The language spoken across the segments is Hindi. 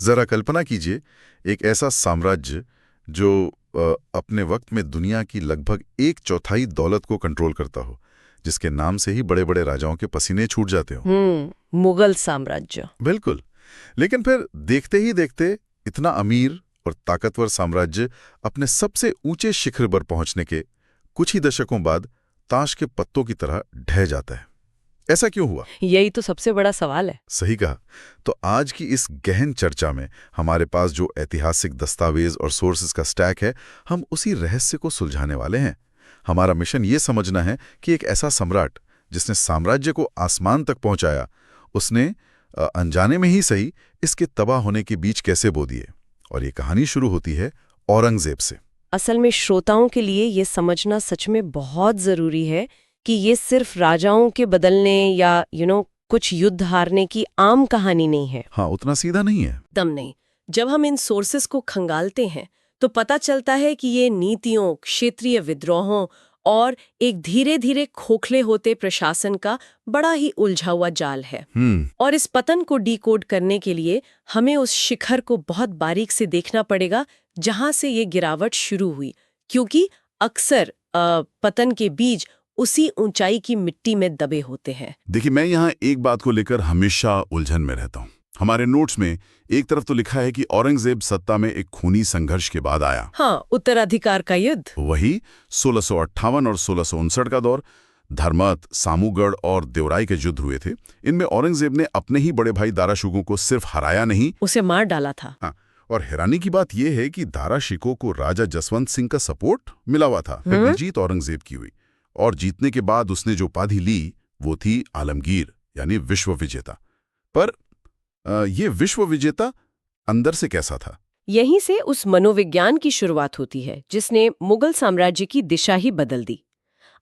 जरा कल्पना कीजिए, एक ऐसा साम्राज्य जो अपने वक्त में दुनिया की लगभग 1/4 दौलत को कंट्रोल करता हो, जिसके नाम से ही बड़े बड़े राजाओं के पसीने छूट जाते हो। मुगल साम्राज्य। बिल्कुल। लेकिन फिर देखते ही देखते इतना अमीर और ताकतवर साम्राज्य अपने सबसे ऊंचे शिखर पर पहुंचने के कुछ ही दशकों बाद ताश के पत्तों की तरह ढह जाता है। ऐसा क्यों हुआ? यही तो सबसे बड़ा सवाल है। सही कहा। तो आज की इस गहन चर्चा में हमारे पास जो ऐतिहासिक दस्तावेज और सोर्सेज का स्टैक है, हम उसी रहस्य को सुलझाने वाले हैं। हमारा मिशन ये समझना है कि एक ऐसा सम्राट जिसने साम्राज्य को आसमान तक पहुंचाया, उसने अनजाने में ही सही इसके तबाह होने के बीच कैसे बो दिए। और ये कहानी शुरू होती है औरंगजेब से। असल में श्रोताओं के लिए ये समझना सच में बहुत जरूरी है कि ये सिर्फ राजाओं के बदलने या कुछ युद्ध हारने की आम कहानी नहीं है। हाँ, उतना सीधा नहीं है। दम नहीं। जब हम इन सोर्सेस को खंगालते हैं तो पता चलता है कि ये नीतियों, क्षेत्रीय विद्रोहों और एक धीरे धीरे खोखले होते प्रशासन का बड़ा ही उलझा हुआ जाल है। और इस पतन को डिकोड करने के लिए हमें उस शिखर को बहुत बारीक से देखना पड़ेगा जहां से ये गिरावट शुरू हुई, क्योंकि अक्सर पतन के बीज उसी ऊंचाई की मिट्टी में दबे होते हैं। देखिए, मैं यहाँ एक बात को लेकर हमेशा उलझन में रहता हूँ। हमारे नोट्स में एक तरफ तो लिखा है कि औरंगजेब सत्ता में एक खूनी संघर्ष के बाद आया। हाँ, उत्तराधिकार का युद्ध। वही 1658 और 1659 का दौर। धर्मत, सामूगढ़ और देवराई के युद्ध हुए थे। इनमें औरंगजेब ने अपने ही बड़े भाई दारा शिकोह को सिर्फ हराया नहीं, उसे मार डाला था। हाँ, और हैरानी की बात यह है कि दारा शिकोह को राजा जसवंत सिंह का सपोर्ट मिला हुआ था। पहली जीत औरंगजेब की हुई और जीतने के बाद उसने जो उपाधि ली वो थी आलमगीर, यानी विश्व विजेता। पर ये विश्व विजेता अंदर से कैसा था? यहीं से उस मनोविज्ञान की शुरुआत होती है जिसने मुगल साम्राज्य की दिशा ही बदल दी।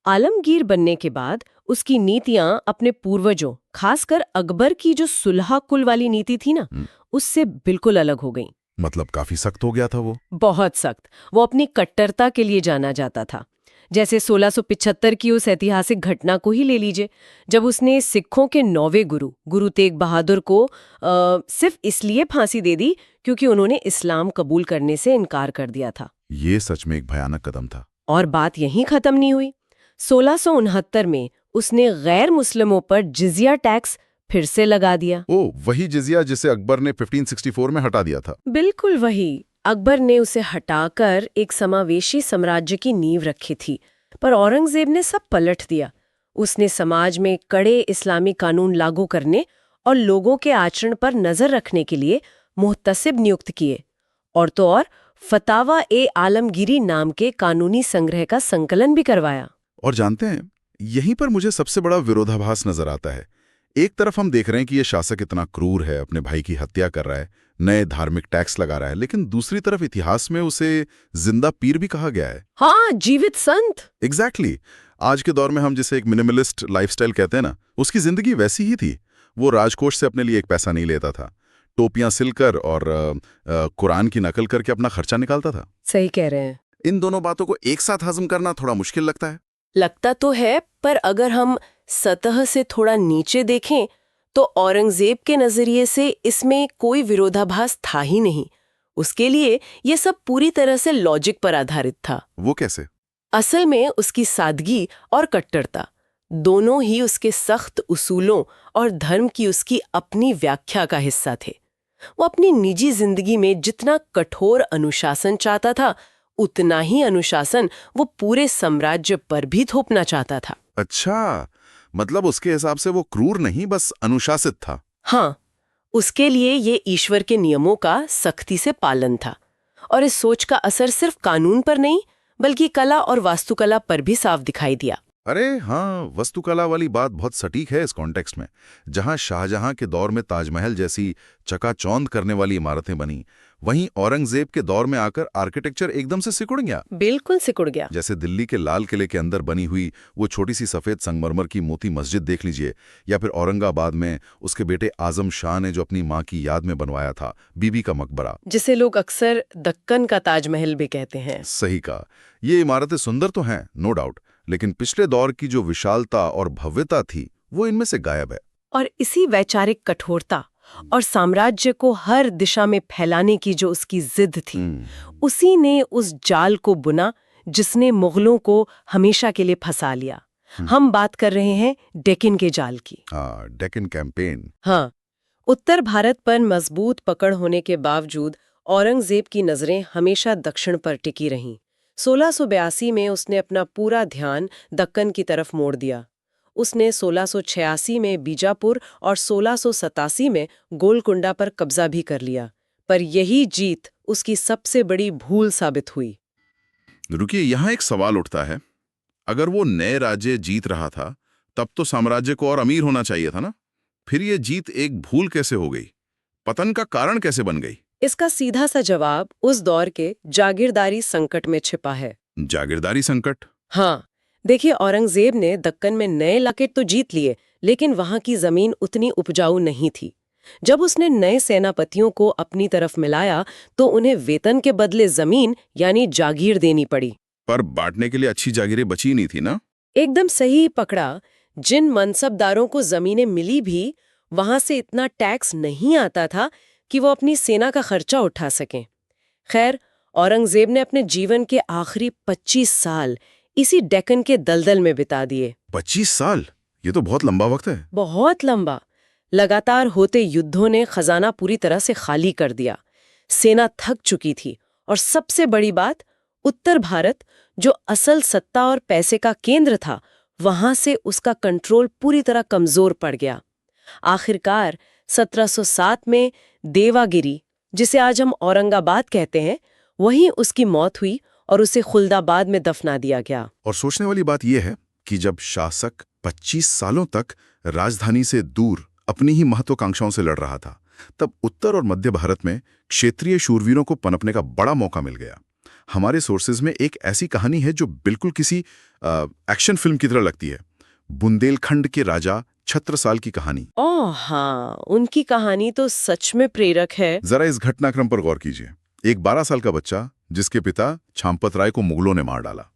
आलमगीर बनने के बाद उसकी नीतियां अपने पूर्वजों, खासकर अकबर की जो सुलह कुल वाली नीति थी ना, उससे बिल्कुल अलग हो गई। मतलब काफी सख्त हो गया था वो। बहुत सख्त। वो अपनी कट्टरता के लिए जाना जाता था। जैसे 1675 की उस ऐतिहासिक घटना को ही ले लीजिए, जब उसने सिखों के 9वें गुरु तेग बहादुर को सिर्फ इसलिए फांसी दे दी क्योंकि उन्होंने इस्लाम कबूल करने से इनकार कर दिया था। ये सच में एक भयानक कदम था। और बात यहीं खत्म नहीं हुई। 1669 में उसने गैर मुस्लिमों पर जिजिया टैक्स फिर से लगा दिया। वही जिजिया जिसे अकबर ने 1564 में हटा दिया था। बिल्कुल वही। अकबर ने उसे हटाकर एक समावेशी साम्राज्य की नींव रखी थी, पर औरंगजेब ने सब पलट दिया। उसने समाज में कड़े इस्लामी कानून लागू करने और लोगों के आचरण पर नजर रखने के लिए मुहतसिब नियुक्त किए, और तो और फतावा ए आलमगीरी नाम के कानूनी संग्रह का संकलन भी करवाया। और जानते हैं, यहीं पर मुझे सबसे बड़ा विरोधाभास नजर आता है। एक तरफ हम देख रहे हैं कि ये शासक इतना क्रूर है, अपने भाई की हत्या कर रहा है, नए धार्मिक टैक्स लगा रहा है, लेकिन दूसरी तरफ इतिहास में उसे जिंदा पीर भी कहा गया है। हाँ, जीवित संत। एग्जैक्टली। आज के दौर में हम जिसे एक मिनिमलिस्ट लाइफस्टाइल कहते हैं ना, उसकी जिंदगी वैसी ही थी। वो राजकोष से अपने लिए एक पैसा नहीं लेता था, टोपियां सिलकर और कुरान की नकल करके अपना खर्चा निकालता था। सही कह रहे हैं। इन दोनों बातों को एक साथ हजम करना थोड़ा मुश्किल लगता है। लगता तो है, पर अगर हम सतह से थोड़ा नीचे देखें तो औरंगजेब के नजरिए से इसमें कोई विरोधाभास था ही नहीं। उसके लिए ये सब पूरी तरह से लॉजिक पर आधारित था। वो कैसे? असल में उसकी सादगी और कट्टरता दोनों ही उसके सख्त उसूलों और धर्म की उसकी अपनी व्याख्या का हिस्सा थे। वो अपनी निजी जिंदगी में जितना कठोर अनुशासन चाहता था, उतना ही अनुशासन वो पूरे साम्राज्य पर भी थोपना चाहता था। अच्छा, मतलब उसके हिसाब से वो क्रूर नहीं, बस अनुशासित था। हाँ, उसके लिए ये ईश्वर के नियमों का सख्ती से पालन था। और इस सोच का असर सिर्फ कानून पर नहीं, बल्कि कला और वास्तुकला पर भी साफ दिखाई दिया। अरे हाँ, वास्तुकला वाली बात बहुत सटीक है इस कॉन्टेक्स्ट में। जहां शाहजहां के दौर में ताजमहल जैसी चकाचौंध करने वाली इमारतें बनी, वहीं औरंगजेब के दौर में आकर आर्किटेक्चर एकदम से सिकुड़ गया। बिल्कुल सिकुड़ गया। जैसे दिल्ली के लाल किले के अंदर बनी हुई वो छोटी सी सफेद संगमरमर की मोती मस्जिद देख लीजिए, या फिर औरंगाबाद में उसके बेटे आजम शाह ने जो अपनी माँ की याद में बनवाया था बीबी का मकबरा, जिसे लोग अक्सर दक्कन का ताजमहल भी कहते हैं। सही कहा। ये इमारतें सुंदर तो हैं, नो डाउट, लेकिन पिछले दौर की जो विशालता और भव्यता थी वो इनमें से गायब है। और इसी वैचारिक कठोरता और साम्राज्य को हर दिशा में फैलाने की जो उसकी जिद थी, उसी ने उस जाल को बुना जिसने मुगलों को हमेशा के लिए फंसा लिया। हम बात कर रहे हैं डेक्कन के जाल की। डेक्कन कैंपेन। हाँ, उत्तर भारत पर मजबूत पकड़ होने के बावजूद औरंगजेब की नजरें हमेशा दक्षिण पर टिकी रहीं। 1682 में उसने अपना पूरा ध्यान दक्कन की तरफ मोड़ दिया। उसने 1686 में बीजापुर और 1687 में गोलकुंडा पर कब्जा भी कर लिया। पर यही जीत उसकी सबसे बड़ी भूल साबित हुई। रुकिए, यहाँ एक सवाल उठता है। अगर वो नए राज्य जीत रहा था, तब तो साम्राज्य को और अमीर होना चाहिए था ना? फिर ये जीत एक भूल कैसे हो गई? पतन का कारण कैसे बन गई? इसका सीधा सा जवाब उस दौर के जागीरदारी संकट में छिपा है। जागीरदारी संकट? हाँ, देखिए, औरंगजेब ने दक्कन में नए इलाके तो जीत लिए, लेकिन वहां की जमीन उतनी उपजाऊ नहीं थी। जब उसने नए सेनापतियों को अपनी तरफ मिलाया तो उन्हें वेतन के बदले जमीन यानी जागीर देनी पड़ी। पर बांटने के लिए अच्छी जागीरें बची नहीं थी ना? एकदम सही पकड़ा। जिन मनसबदारों को जमीनें मिली भी, वहां से इतना टैक्स नहीं आता था कि वो अपनी सेना का खर्चा उठा सकें। खैर, औरंगजेब ने अपने जीवन के आखिरी 25 साल इसी डेक्कन के दलदल में बिता दिए। 25 साल? ये तो बहुत लंबा वक्त है। बहुत लंबा। लगातार होते युद्धों ने खजाना पूरी तरह से खाली कर दिया। सेना थक चुकी थी और सबसे बड़ी बात, उत्तर भारत, जो असल सत्ता और पैसे का केंद्र था, वहां से उसका कंट्रोल पूरी तरह कमजोर पड़ गया। आखिरकार 1707 में देवागिरी, जिसे आज हम औरंगाबाद कहते हैं, वहीं उसकी मौत हुई और उसे खुल्दाबाद में दफना दिया गया। और सोचने वाली बात यह है कि जब शासक 25 सालों तक राजधानी से दूर अपनी ही महत्वाकांक्षाओं से लड़ रहा था, तब उत्तर और मध्य भारत में क्षेत्रीय शूरवीरों को पनपने का बड़ा मौका मिल गया। हमारे सोर्सेज में एक ऐसी कहानी है जो बिल्कुल किसी एक्शन फिल्म की तरह लगती है। बुंदेलखंड के राजा छत्रसाल की कहानी। ओह हाँ, उनकी कहानी तो सच में प्रेरक है। जरा इस घटनाक्रम पर गौर कीजिए। एक 12 साल का बच्चा, जिसके पिता छांपत राय को मुगलों ने मार डाला।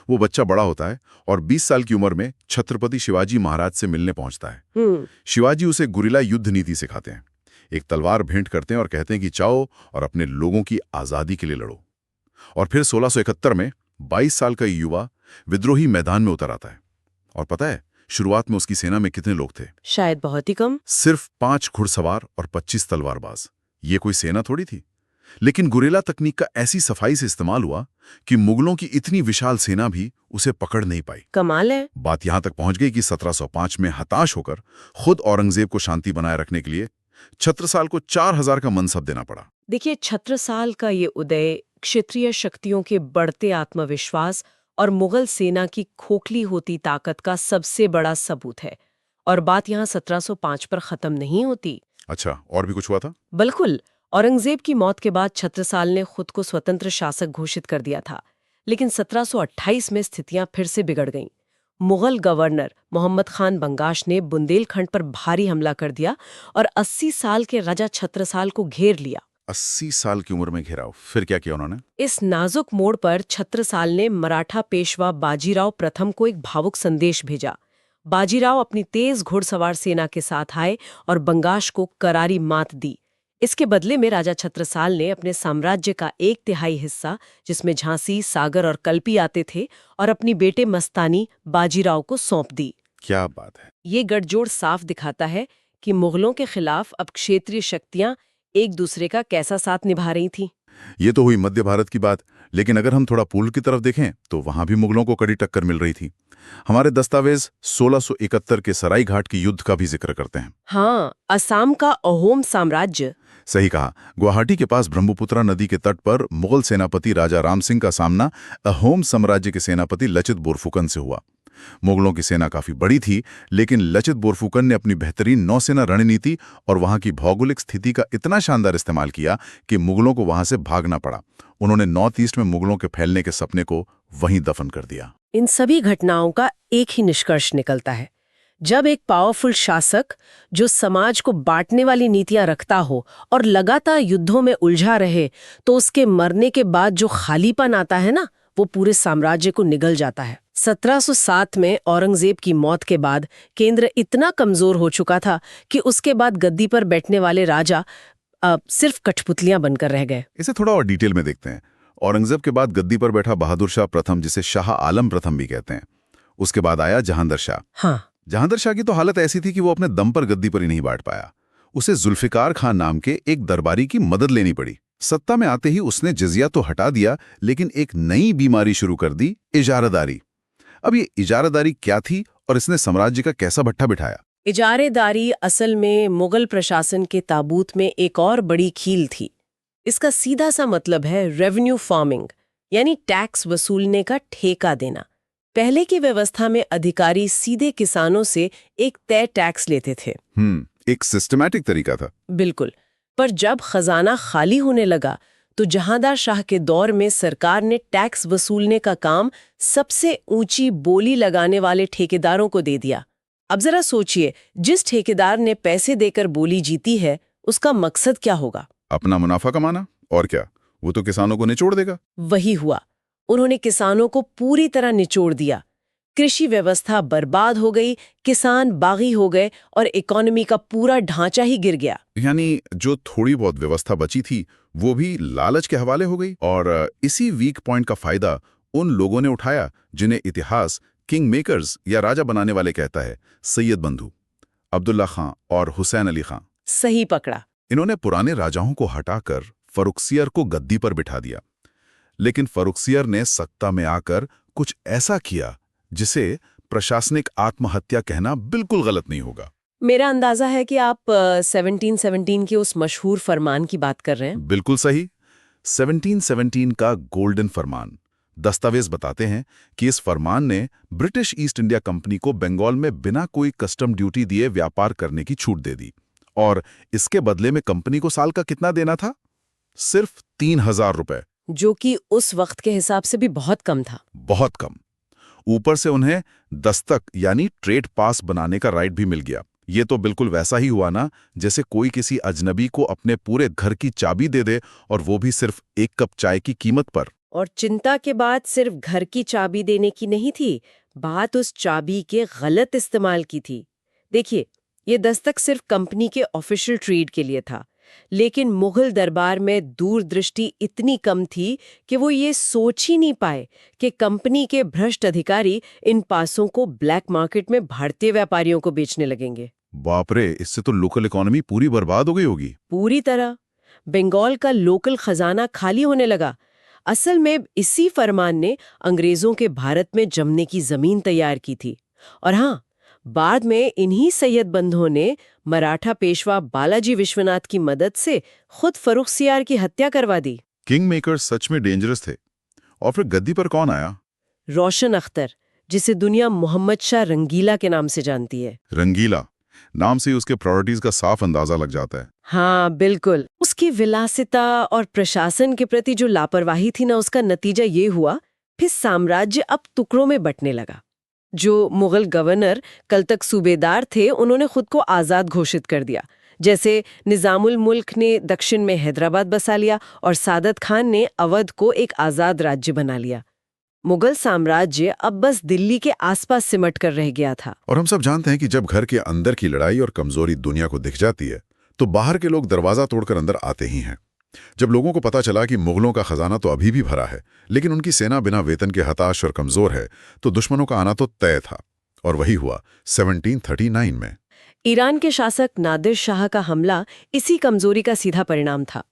वो बच्चा बड़ा होता है और 20 साल की उम्र में छत्रपति शिवाजी महाराज से मिलने पहुंचता है। शिवाजी उसे गुरिल्ला युद्ध नीति सिखाते हैं। एक तलवार भेंट करते हैं और कहते हैं कि जाओ और अपने लोगों की आजादी के लिए लड़ो। और फिर 1671 में 22 साल का युवा विद्रोही मैदान में उतर आता है। और पता है, शुरुआत में उसकी सेना में कितने लोग थे? शायद बहुत ही कम। सिर्फ 5 घुड़सवार और 25 तलवारबाज। ये कोई सेना थोड़ी थी। लेकिन गुरिल्ला तकनीक का ऐसी सफाई से इस्तेमाल हुआ कि मुगलों की इतनी विशाल सेना भी उसे पकड़ नहीं पाई। कमाल है। बात यहां तक पहुंच गई कि 1705 में हताश होकर खुद औरंगजेब को शांति बनाए रखने के लिए छत्रसाल को 4000 का मनसब देना पड़ा। देखिए, छत्रसाल का ये उदय क्षेत्रीय शक्तियों के बढ़ते आत्मविश्वास और मुगल सेना की खोखली होती ताकत का सबसे बड़ा सबूत है। और बात यहाँ 1705 पर खत्म नहीं होती। अच्छा, और भी कुछ हुआ था? बिल्कुल। औरंगजेब की मौत के बाद छत्रसाल ने खुद को स्वतंत्र शासक घोषित कर दिया था, लेकिन 1728 में स्थितियां फिर से बिगड़ गईं। मुगल गवर्नर मोहम्मद खान बंगाश ने बुंदेलखंड पर भारी हमला कर दिया और 80 साल के राजा छत्रसाल को घेर लिया। 80 साल की उम्र में घेराव। फिर क्या किया उन्होंने? इस नाजुक मोड़ पर छत्रसाल ने मराठा पेशवा बाजीराव प्रथम को एक भावुक संदेश भेजा। बाजीराव अपनी तेज घुड़सवार सेना के साथ आए और बंगाश को करारी मात दी। इसके बदले में राजा छत्रसाल ने अपने साम्राज्य का 1/3 हिस्सा, जिसमें झांसी, सागर और कल्पी आते थे, और अपनी बेटे मस्तानी बाजीराव को सौंप दी। क्या बात है! ये गठजोड़ साफ दिखाता है कि मुगलों के खिलाफ अब क्षेत्रीय शक्तियां एक दूसरे का कैसा साथ निभा रही थीं। ये तो हुई मध्य भारत की बात, लेकिन अगर हम थोड़ा पूर्व की तरफ देखें तो वहां भी मुगलों को कड़ी टक्कर मिल रही थी। हमारे दस्तावेज 1671 के सराय घाट के युद्ध का भी जिक्र करते हैं। हाँ, असम का अहोम साम्राज्य। सही कहा। गुवाहाटी के पास ब्रह्मपुत्रा नदी के तट पर मुगल सेनापति राजा राम सिंह का सामना अहोम साम्राज्य के सेनापति लचित बोरफुकन से हुआ। मुगलों की सेना काफी बड़ी थी, लेकिन लचित बोरफुकन ने अपनी बेहतरीन नौसेना रणनीति और वहां की भौगोलिक स्थिति का इतना शानदार इस्तेमाल किया कि मुगलों को वहां से भागना पड़ा। उन्होंने नॉर्थ ईस्ट में मुगलों के फैलने के सपने को वहीं दफन कर दिया। इन सभी घटनाओं का एक ही निष्कर्ष निकलता है। जब एक पावरफुल शासक जो समाज को बांटने वाली नीतियां रखता हो और लगातार युद्धों में उलझा रहे, तो उसके मरने के बाद जो खालीपन आता है ना, वो पूरे साम्राज्य को निगल जाता है। 1707 में औरंगजेब की मौत के बाद केंद्र इतना कमजोर हो चुका था कि उसके बाद गद्दी पर बैठने वाले राजा सिर्फ कठपुतलियां बनकर रह गए। इसे थोड़ा और डिटेल में देखते हैं। औरंगजेब के बाद गद्दी पर बैठा बहादुर शाह प्रथम, जिसे शाह आलम प्रथम भी कहते हैं। उसके बाद आया जहांगीर शाह। हाँ, जहांगीर शाह की तो हालत ऐसी थी कि वो अपने दम पर गद्दी पर ही नहीं बैठ पाया। उसे जुल्फिकार खान नाम के एक दरबारी की मदद लेनी पड़ी। सत्ता में आते ही उसने जिजिया तो हटा दिया, लेकिन एक नई बीमारी शुरू कर दी, इजारादारी। अब ये इजारादारी क्या थी और इसने साम्राज्य का कैसा भट्ठा बिठाया? इजारेदारी असल में मुगल प्रशासन के ताबूत में एक और बड़ी खील थी। इसका सीधा सा मतलब है रेवेन्यू फार्मिंग, यानी टैक्स वसूलने का ठेका देना। पहले की व्यवस्था में अधिकारी सीधे किसानों से एक तय टैक्स लेते थे। एक सिस्टमैटिक तरीका था। बिल्कुल। पर जब खजाना खाली होने लगा तो जहांदार शाह के दौर में सरकार ने टैक्स वसूलने का काम सबसे ऊंची बोली लगाने वाले ठेकेदारों को दे दिया। अब जरा सोचिए, जिस ठेकेदार ने पैसे देकर बोली जीती है, उसका मकसद क्या होगा? अपना मुनाफा कमाना। और क्या, वो तो किसानों को निचोड़ देगा। वही हुआ। उन्होंने किसानों को पूरी तरह निचोड़ दिया। कृषि व्यवस्था बर्बाद हो गई, किसान बागी हो गए और इकोनॉमी का पूरा ढांचा ही गिर गया। यानी जो थोड़ी बहुत व्यवस्था बची थी वो भी लालच के हवाले हो गई। और इसी वीक पॉइंट का फायदा उन लोगों ने उठाया जिन्हें इतिहास किंग मेकर्स या राजा बनाने वाले कहता है। सैयद बंधु, अब्दुल्ला खां और हुसैन अली खां। सही पकड़ा। इन्होंने पुराने राजाओं को हटाकर फर्रुखसियर को गद्दी पर बिठा दिया। लेकिन फर्रुखसियर ने सत्ता में आकर कुछ ऐसा किया जिसे प्रशासनिक आत्महत्या कहना बिल्कुल गलत नहीं होगा। मेरा अंदाजा है कि आप 1717 के उस मशहूर फरमान की बात कर रहे हैं। बिल्कुल सही। 1717 का गोल्डन फरमान। दस्तावेज बताते हैं कि इस फरमान ने ब्रिटिश ईस्ट इंडिया कंपनी को बंगाल में बिना कोई कस्टम ड्यूटी दिए व्यापार करने की छूट दे दी। और इसके बदले में कंपनी को साल का कितना देना था? सिर्फ 3000 रुपए, जो कि उस वक्त के हिसाब से भी बहुत कम था। बहुत कम। ऊपर से उन्हें दस्तक यानी ट्रेड पास बनाने का राइट भी मिल गया। ये तो बिल्कुल वैसा ही हुआ ना, जैसे कोई किसी अजनबी को अपने पूरे घर की चाबी दे दे, और वो भी सिर्फ एक कप चाय की कीमत पर। और चिंता के बाद सिर्फ घर की चाबी देने की नहीं थी, बात उस चाबी के गलत इस्तेमाल की थी। देखिए, ये दस्तक सिर्फ कंपनी के ऑफिशियल ट्रेड के लिए था, लेकिन मुगल दरबार में दूरदृष्टि इतनी कम थी कि वो ये सोच ही नहीं पाए कि कंपनी के भ्रष्ट अधिकारी इन पासों को ब्लैक मार्केट में भारतीय व्यापारियों को बेचने लगेंगे। बाप रे, इससे तो लोकल इकोनॉमी पूरी बर्बाद हो गई होगी। पूरी तरह। बंगाल का लोकल खजाना खाली होने लगा। असल में इसी फरमान ने अंग्रेजों के भारत में जमने की जमीन तैयार की थी। और हाँ, बाद में इन्हीं सैयद बंधुओं ने मराठा पेशवा बालाजी विश्वनाथ की मदद से खुद फर्रुखसियार की हत्या करवा दी। किंग मेकर्स सच में डेंजरस थे। और फिर गद्दी पर कौन आया? रोशन अख्तर, जिसे दुनिया मोहम्मद शाह रंगीला के नाम से जानती है। रंगीला नाम से ही उसके प्रायोरिटीज का साफ अंदाजा लग जाता है। हाँ बिल्कुल। उसकी विलासिता और प्रशासन के प्रति जो लापरवाही थी ना, उसका नतीजा ये हुआ, फिर साम्राज्य अब टुकड़ों में बंटने लगा। जो मुगल गवर्नर कल तक सूबेदार थे, उन्होंने खुद को आज़ाद घोषित कर दिया। जैसे निजामुल मुल्क ने दक्षिण में हैदराबाद बसा लिया और सादत खान ने अवध को एक आज़ाद राज्य बना लिया। मुगल साम्राज्य अब बस दिल्ली के आसपास सिमट कर रह गया था। और हम सब जानते हैं कि जब घर के अंदर की लड़ाई और कमजोरी दुनिया को दिख जाती है, तो बाहर के लोग दरवाजा तोड़कर अंदर आते ही हैं। जब लोगों को पता चला कि मुगलों का खजाना तो अभी भी भरा है, लेकिन उनकी सेना बिना वेतन के हताश और कमजोर है, तो दुश्मनों का आना तो तय था। और वही हुआ 1739 में। ईरान के शासक नादिर शाह का हमला इसी कमजोरी का सीधा परिणाम था।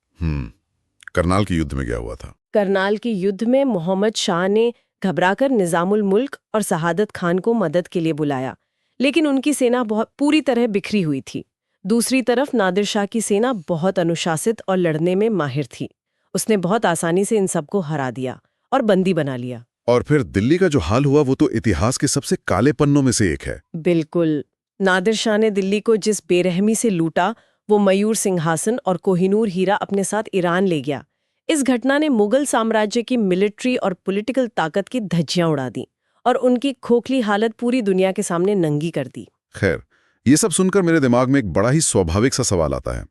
करनाल के युद्ध में क्या हुआ था? करनाल के युद्ध में मोहम्मद शाह ने घबराकर निजामुल मुल्क और शहादत खान को मदद के लिए बुलाया, लेकिन उनकी सेना बहुत पूरी तरह बिखरी हुई थी। दूसरी तरफ नादिर शाह की सेना बहुत अनुशासित और लड़ने में माहिर थी। उसने बहुत आसानी से इन सबको हरा दिया और बंदी बना लिया। और फिर दिल्ली का जो हाल हुआ, वो तो इतिहास के सबसे काले पन्नों में से एक है। बिल्कुल। नादिर शाह ने दिल्ली को जिस बेरहमी से लूटा, वो मयूर सिंहासन और कोहिनूर हीरा अपने साथ ईरान ले गया। इस घटना ने मुगल साम्राज्य की मिलिट्री और पॉलिटिकल ताकत की धज्जियां उड़ा दी और उनकी खोखली हालत पूरी दुनिया के सामने नंगी कर दी। खैर, ये सब सुनकर मेरे दिमाग में एक बड़ा ही स्वाभाविक सा सवाल आता है।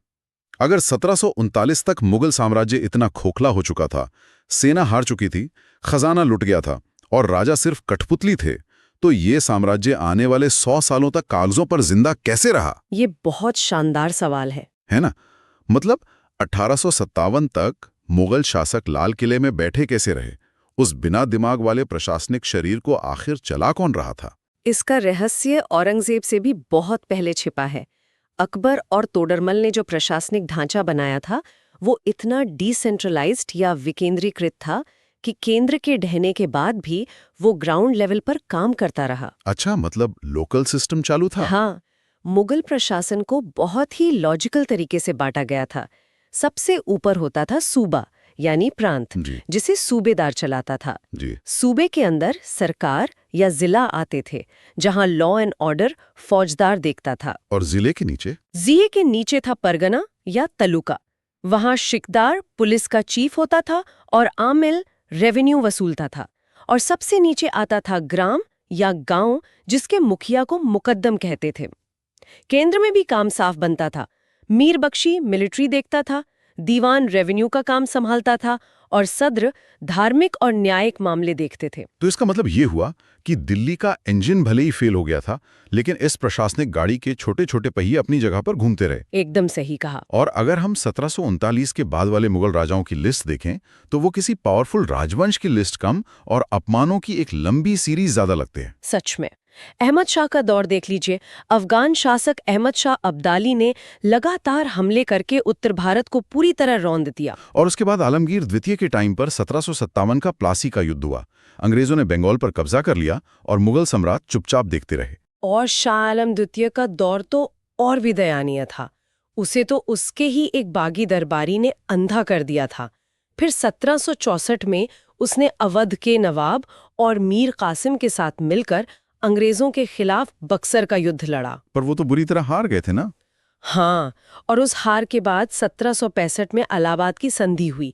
अगर 1739 तक मुगल साम्राज्य इतना खोखला हो चुका था, सेना हार चुकी थी, खजाना लुट गया था और राजा सिर्फ कठपुतली थे, तो ये साम्राज्य आने वाले 100 सालों तक कागजों पर जिंदा कैसे रहा? ये बहुत शानदार सवाल है ना? मतलब 1857 तक मुगल शासक लाल किले में बैठे कैसे रहे? उस बिना दिमाग वाले प्रशासनिक शरीर को आखिर चला कौन रहा था? इसका रहस्य औरंगजेब से भी बहुत पहले छिपा है। अकबर और तोडरमल ने जो प्रशासनिक ढांचा बनाया था वो इतना डिसेंट्रलाइज्ड या विकेंद्रीकृत था कि केंद्र के ढहने के बाद भी वो ग्राउंड लेवल पर काम करता रहा। अच्छा, मतलब लोकल सिस्टम चालू था? हाँ, मुगल प्रशासन को बहुत ही लॉजिकल तरीके से बांटा गया था। सबसे ऊपर होता था सूबा यानी प्रांत, जी जिसे सूबेदार चलाता था। जी। सूबे के अंदर सरकार या जिला आते थे, जहां लॉ एंड ऑर्डर फौजदार देखता था। और जिले के नीचे? जिले के नीचे था परगना या तलुका। वहां शिकदार पुलिस का चीफ होता था और आमिल रेवेन्यू वसूलता था। और सबसे नीचे आता था ग्राम या गांव, जिसके मुखिया को मुकद्दम कहते थे। केंद्र में भी काम साफ बनता था। मीर बख्शी मिलिट्री देखता था, दीवान रेवेन्यू का काम संभालता था और सद्र धार्मिक और न्यायिक मामले देखते थे। तो इसका मतलब ये हुआ कि दिल्ली का इंजन भले ही फेल हो गया था, लेकिन इस प्रशासनिक गाड़ी के छोटे छोटे पहिए अपनी जगह पर घूमते रहे। एकदम सही कहा। और अगर हम 1739 के बाद वाले मुगल राजाओं की लिस्ट देखें तो वो किसी पावरफुल राजवंश की लिस्ट कम और अपमानों की एक लंबी सीरीज ज्यादा लगते हैं। सच में। अहमद शाह का दौर देख लीजिए। अफगान शासक अहमद शाह अब्दाली ने लगातार हमले करके उत्तर भारत को पूरी तरह रौंद दिया। और उसके बाद आलमगीर द्वितीय के टाइम पर 1757 का प्लासी का युद्ध हुआ। अंग्रेजों ने बंगाल पर कब्जा कर लिया और मुगल सम्राट चुपचाप देखते रहे। और शाह आलम द्वितीय का दौर तो और भी दयनीय था। उसे तो उसके ही एक बागी दरबारी ने अंधा कर दिया था। फिर 1764 में उसने अवध के नवाब और मीर कासिम के साथ मिलकर अंग्रेजों के खिलाफ बक्सर का युद्ध लड़ा। पर वो तो बुरी तरह हार गए थे ना? हाँ, और उस हार के बाद 1765 में इलाहाबाद की संधि हुई।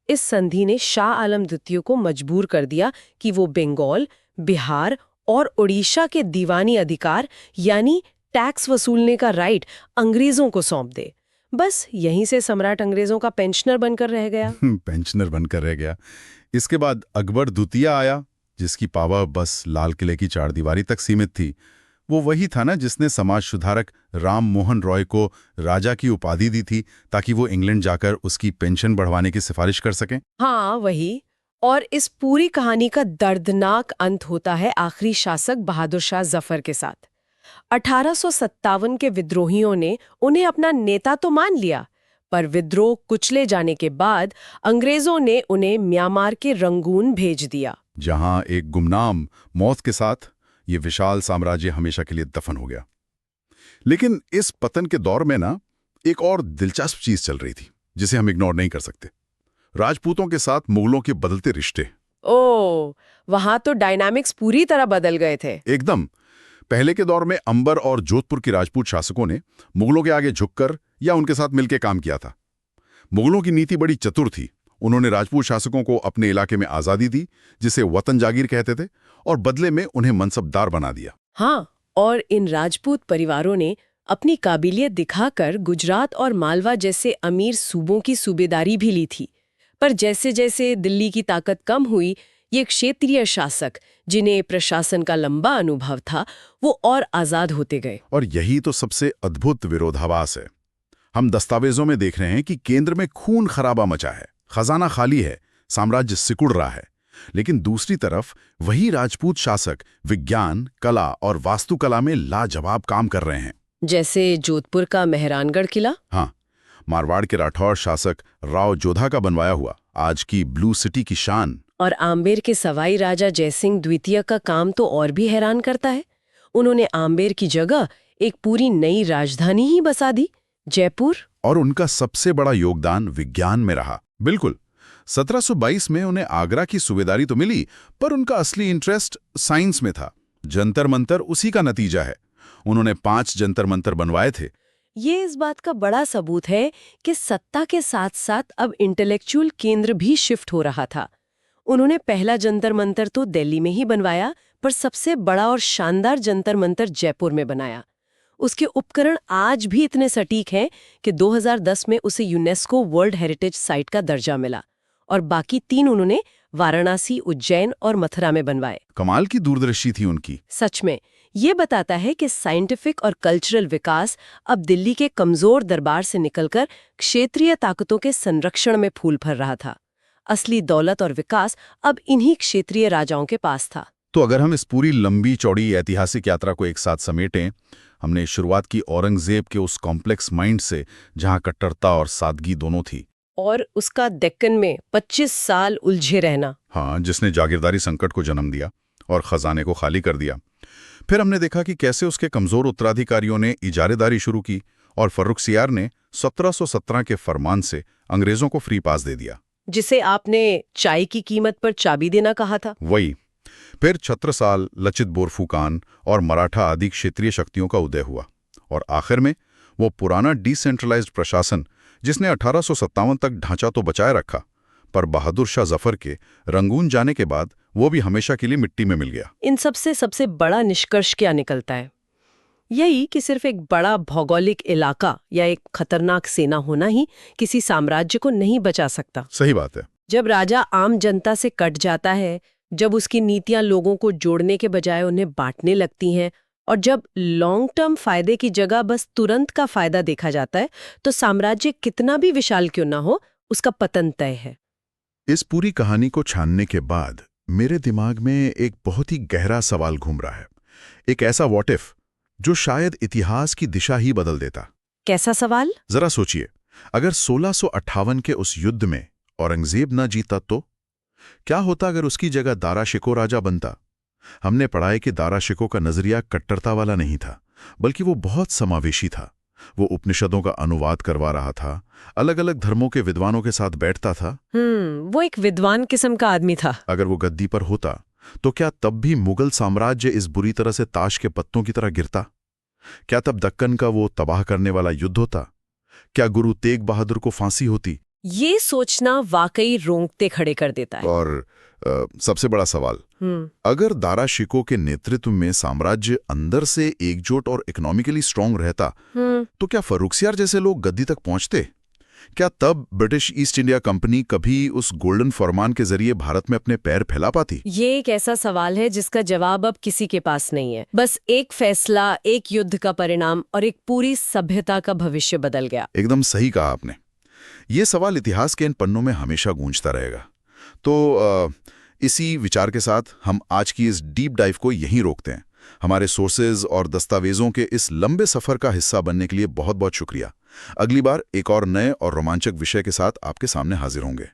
इस संधि ने शाह आलम द्वितीय को मजबूर कर दिया कि वो बंगाल, बिहार और उड़ीसा के दीवानी अधिकार यानी टैक्स वसूलने का राइट अंग्रेजों को सौंप दे। बस यहीं से सम्राट अंग्रेजों का पेंशनर बनकर रह गया। पेंशनर बनकर रह गया। इसके बाद अकबर द्वितीय आया, जिसकी पावर बस लाल किले की चारदीवारी तक सीमित थी। वो वही था ना जिसने समाज सुधारक राम मोहन रॉय को राजा की उपाधि दी थी ताकि वो इंग्लैंड जाकर उसकी पेंशन बढ़वाने की सिफारिश कर सकें। हाँ, वही। और इस पूरी कहानी का दर्दनाक अंत होता है आखिरी शासक बहादुर शाह जफर के साथ। 1857 के विद्रोहियों ने उन्हें अपना नेता तो मान लिया, पर विद्रोह कुचले जाने के बाद अंग्रेजों ने उन्हें म्यांमार के रंगून भेज दिया, जहां एक गुमनाम मौत के साथ ये विशाल साम्राज्य हमेशा के लिए दफन हो गया। लेकिन इस पतन के दौर में ना एक और दिलचस्प चीज चल रही थी जिसे हम इग्नोर नहीं कर सकते। राजपूतों के साथ मुगलों के बदलते रिश्ते। ओह, वहां तो डायनामिक्स पूरी तरह बदल गए थे। एकदम। पहले के दौर में अंबर और जोधपुर के राजपूत शासकों ने मुगलों के आगे झुककर या उनके साथ मिलकर काम किया था। मुगलों की नीति बड़ी चतुर थी। उन्होंने राजपूत शासकों को अपने इलाके में आजादी दी, जिसे वतन जागीर कहते थे, और बदले में उन्हें मनसबदार बना दिया। हाँ, और इन राजपूत परिवारों ने अपनी काबिलियत दिखाकर गुजरात और मालवा जैसे अमीर सूबों की सूबेदारी भी ली थी। पर जैसे जैसे दिल्ली की ताकत कम हुई, ये क्षेत्रीय शासक जिन्हें प्रशासन का लंबा अनुभव था, वो और आजाद होते गए। और यही तो सबसे अद्भुत विरोधाभास है। हम दस्तावेजों में देख रहे हैं कि केंद्र में खून खराबा मचा है, खजाना खाली है, साम्राज्य सिकुड़ रहा है, लेकिन दूसरी तरफ वही राजपूत शासक विज्ञान, कला और वास्तुकला में लाजवाब काम कर रहे हैं। जैसे जोधपुर का मेहरानगढ़ किला। हाँ, मारवाड़ के राठौर शासक राव जोधा का बनवाया हुआ आज की ब्लू सिटी की शान। और आम्बेर के सवाई राजा जयसिंह द्वितीय का काम तो और भी हैरान करता है। उन्होंने आम्बेर की जगह एक पूरी नई राजधानी ही बसा दी, जयपुर। और उनका सबसे बड़ा योगदान विज्ञान में रहा। बिल्कुल, 1722 में उन्हें आगरा की सूबेदारी तो मिली, पर उनका असली इंटरेस्ट साइंस में था। जंतर मंतर उसी का नतीजा है। उन्होंने 5 जंतर मंतर बनवाए थे। ये इस बात का बड़ा सबूत है कि सत्ता के साथ साथ अब इंटेलेक्चुअल केंद्र भी शिफ्ट हो रहा था। उन्होंने पहला जंतर मंतर तो दिल्ली में ही बनवाया, पर सबसे बड़ा और शानदार जंतर मंतर जयपुर में बनाया। उसके उपकरण आज भी इतने सटीक हैं कि 2010 में उसे यूनेस्को वर्ल्ड हेरिटेज साइट का दर्जा मिला, और बाकी 3 उन्होंने वाराणसी, उज्जैन और मथुरा में बनवाए। कमाल की दूरदृष्टि थी उनकी। सच में ये बताता है कि साइंटिफिक और कल्चरल विकास अब दिल्ली के कमजोर दरबार से निकलकर क्षेत्रीय ताकतों के संरक्षण में फूल भर रहा था। असली दौलत और विकास अब इन्हीं क्षेत्रीय राजाओं के पास था। तो अगर हम इस पूरी लंबी चौड़ी ऐतिहासिक यात्रा को एक साथ समेटें, हमने शुरुआत की औरंगजेब के उस कॉम्प्लेक्स माइंड से जहां कट्टरता और सादगी दोनों थी, और उसका दक्कन में 25 साल उलझे रहना। हाँ, जिसने जागीरदारी संकट को जन्म दिया और खजाने को खाली कर दिया। फिर हमने देखा कि कैसे उसके कमजोर उत्तराधिकारियों ने इजारेदारी शुरू की और फर्रुखसियार ने 1717 के फरमान से अंग्रेजों को फ्री पास दे दिया, जिसे आपने चाय की कीमत पर चाबी देना कहा था। वही। फिर छत्रसाल, लचित बोरफुकान और मराठा आदि क्षेत्रीय शक्तियों का उदय हुआ, और आखिर में वो पुराना डिसेंट्रलाइज्ड प्रशासन जिसने 1857 तक ढांचा तो बचाए रखा, पर बहादुर शाह जफर के रंगून जाने के बाद वो भी हमेशा के लिए मिट्टी में मिल गया। इन सबसे बड़ा निष्कर्ष क्या निकलता है? यही कि सिर्फ एक बड़ा भौगोलिक इलाका या एक खतरनाक सेना होना ही किसी साम्राज्य को नहीं बचा सकता। सही बात है। जब राजा आम जनता से कट जाता है, जब उसकी नीतियां लोगों को जोड़ने के बजाय उन्हें बांटने लगती हैं, और जब लॉन्ग टर्म फायदे की जगह बस तुरंत का फायदा देखा जाता है, तो साम्राज्य कितना भी विशाल क्यों ना हो, उसका पतन तय है। इस पूरी कहानी को छानने के बाद मेरे दिमाग में एक बहुत ही गहरा सवाल घूम रहा है, एक ऐसा व्हाट इफ जो शायद इतिहास की दिशा ही बदल देता। कैसा सवाल? जरा सोचिए, अगर 1658 के उस युद्ध में औरंगजेब न जीता तो क्या होता अगर उसकी जगह दारा शिको राजा बनता? हमने पढ़ा है कि दारा शिको का नजरिया कट्टरता वाला नहीं था, बल्कि वो बहुत समावेशी था। वो उपनिषदों का अनुवाद करवा रहा था, अलग अलग धर्मों के विद्वानों के साथ बैठता था। वो एक विद्वान किस्म का आदमी था। अगर वो गद्दी पर होता तो क्या तब भी मुगल साम्राज्य इस बुरी तरह से ताश के पत्तों की तरह गिरता? क्या तब दक्कन का वो तबाह करने वाला युद्ध होता? क्या गुरु तेग बहादुर को फांसी होती? ये सोचना वाकई रोंगटे खड़े कर देता है। और सबसे बड़ा सवाल, अगर दारा शिको के नेतृत्व में साम्राज्य अंदर से एकजुट और इकोनॉमिकली स्ट्रांग रहता, तो क्या फर्रुखसियार जैसे लोग गद्दी तक पहुंचते? क्या तब ब्रिटिश ईस्ट इंडिया कंपनी कभी उस गोल्डन फरमान के जरिए भारत में अपने पैर फैला पाती? ये एक ऐसा सवाल है जिसका जवाब अब किसी के पास नहीं है। बस एक फैसला, एक युद्ध का परिणाम और एक पूरी सभ्यता का भविष्य बदल गया। एकदम सही कहा आपने। ये सवाल इतिहास के इन पन्नों में हमेशा गूंजता रहेगा। तो इसी विचार के साथ हम आज की इस डीप डाइव को यहीं रोकते हैं। हमारे सोर्सेज और दस्तावेजों के इस लंबे सफर का हिस्सा बनने के लिए बहुत बहुत शुक्रिया। अगली बार एक और नए और रोमांचक विषय के साथ आपके सामने हाजिर होंगे।